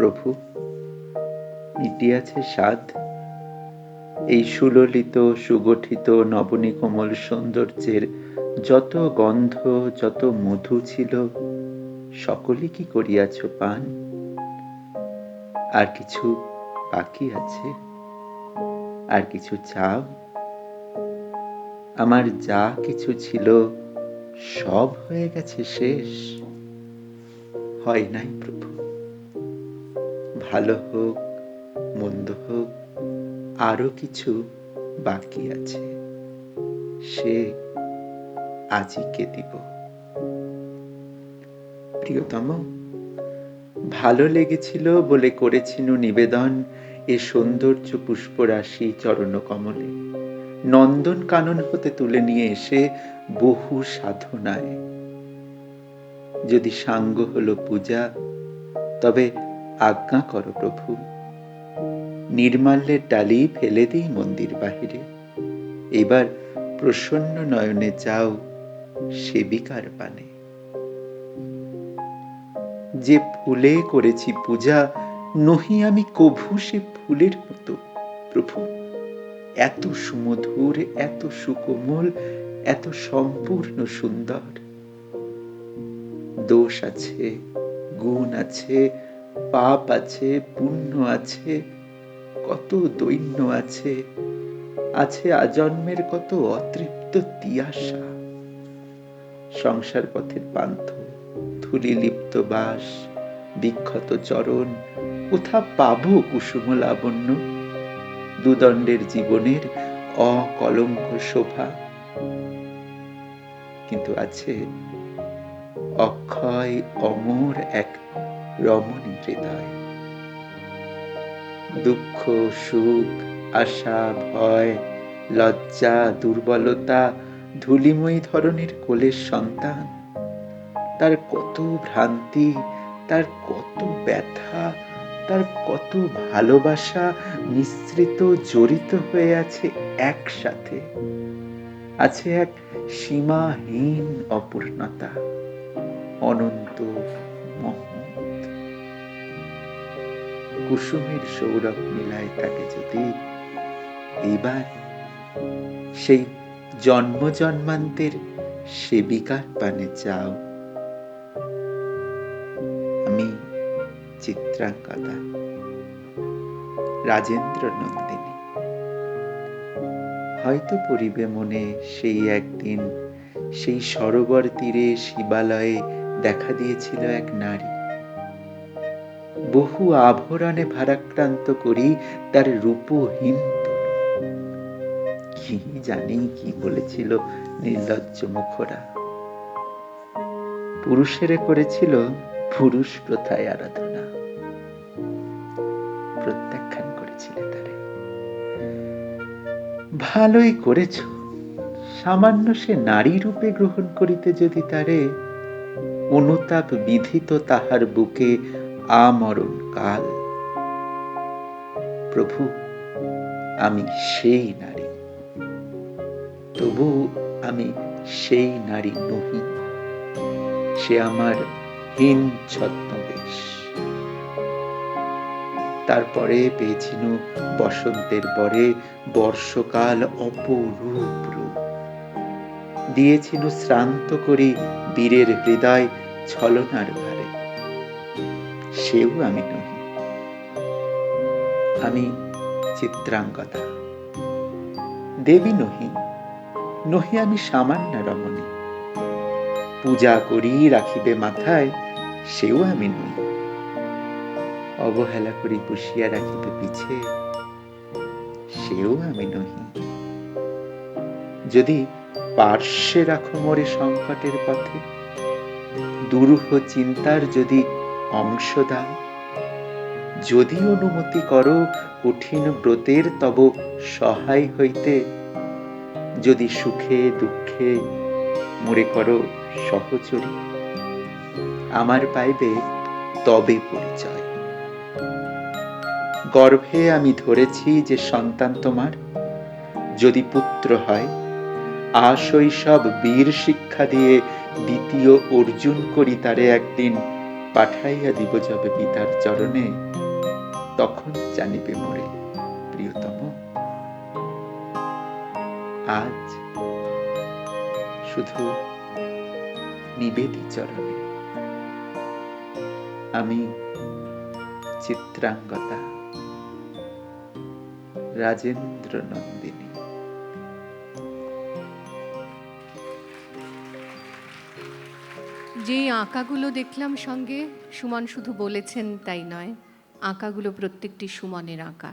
প্রভু, মিটিয়াছে স্বাদ? এই সুললিত সুগঠিত নবনীকোমল সৌন্দর্যের যত গন্ধ যত মধু ছিল, সকলই কি করিয়াছ পান? আর কিছু বাকি আছে? আর কিছু চাও? আমার যা কিছু ছিল সব হয়ে গেছে শেষ? হয় নাই প্রভু। ভালো হোক মন্দ হোক, আরো কিছু বাকি আছে, সে আজকে দিব। প্রিয়তম, ভালো লেগেছিল বলে করেছিনু নিবেদন এ সৌন্দর্য পুষ্পরাশি চরণ কমলে, নন্দন কানন হতে তুলে নিয়ে এসে বহু সাধনায়। যদি সাঙ্গ হলো পূজা, তবে আজ্ঞা করো প্রভু, নির্মাল্যের ডালি ফেলে দিই মন্দির বাহিরে। এবার প্রসন্ন নয়নে যাও সেবিকার পানে। যে ফুলে করেছি পূজা, নহি আমি কভু সে ফুলের মতো প্রভু। এত সুমধুর, এত সুকোমল, এত সম্পূর্ণ সুন্দর। দোষ আছে, গুণ আছে, পাপ আছে, পুণ্য আছে, কত দৈন্য আছে, আছে আজন্মের কত অতৃপ্ত তিয়াসা। সংসার পথের পান্থ, ধূলি লিপ্ত বাস, বিক্ষত চরণ, কোথা পাবো কুসুম লাবণ্য? দুদণ্ডের জীবনের অকলঙ্ক শোভা। কিন্তু আছে অক্ষয় অমর এক রমণী হৃদয়। দুঃখ সুখ, আশা ভয়, লজ্জা দুর্বলতা, ধূলিময়ী ধরনের কোলের সন্তান। তার কত ভ্রান্তি, তার কত ব্যথা, তার কত ভালোবাসা মিশ্রিত জড়িত হয়ে আছে একসাথে। আছে এক সীমাহীন অপূর্ণতা, অনন্ত মহৎ। কুসুমের সৌরভ মিলায় থাকে যদি, এইবার সেই জন্ম জন্মান্তের সেবিকার পানে যাও। আমি চিত্রাঙ্গদা, রাজেন্দ্র নন্দিনী। হয়তো পড়িবে মনে সেই একদিন, সেই সরোবর তীরে শিবালয়ে দেখা দিয়েছিল এক নারী। বহু আভরণে ভারাক্রান্ত করি তার রূপহীন তনু। কি জানি কি বলেছিল নির্লজ্জ মুখরা। পুরুষেরে করেছিল পুরুষ প্রথায় আরাধনা, প্রত্যাখ্যান করেছিলে তারে। ভালোই করেছ, সামান্য সে নারী রূপে গ্রহণ করিতে যদি তারে, অনুতাপ বিধিত তাহার বুকে আমরণ কাল। প্রভু, আমি সেই নারী, তবু আমি সেই নারী নহি। সে আমার হীন ছদ্মবেশ। তারপরে পেয়েছিনু বসন্তের বরে বর্ষকাল অপরূপ রূপ। দিয়েছিনু শ্রান্ত করি বীরের হৃদয় ছলনার ভারে। সেও আমি নহি। আমি চিত্রাঙ্গদা, দেবী নহি, নহি আমি সামান্য রমণী। পূজা করি রাখিবে মাথায়, সেও আমি নই। অবহেলা করি পুষিয়া রাখিবে পিছে, সেও আমি নহি। যদি পার্শ্বে রাখো মোরে সংকটের পথে, দুরূহ চিন্তার যদি অংশ দাও, যদি অনুমতি করো কঠিন ব্রতের তব সহায় হইতে, যদি সুখে দুঃখে মোরে করো সহচরী, আমার পাইবে তবে পরিচয়। গর্ভে আমি ধরেছি যে সন্তান তোমার, যদি পুত্র হয়, আশৈশব বীর শিক্ষা দিয়ে দ্বিতীয় অর্জুন করি তারে একদিন পাঠাইয়া দিব যবে পিতার চরণে, তখন জানিবে মোরে প্রিয়তম। আজ শুধু নিবেদি চরণে আমি চিত্রাঙ্গদা, রাজেন্দ্র নন্দিনী। যেই আঁকাগুলো দেখলাম সঙ্গে, সুমন শুধু বলেছেন তাই নয়, আঁকাগুলো প্রত্যেকটি সুমনের আঁকা।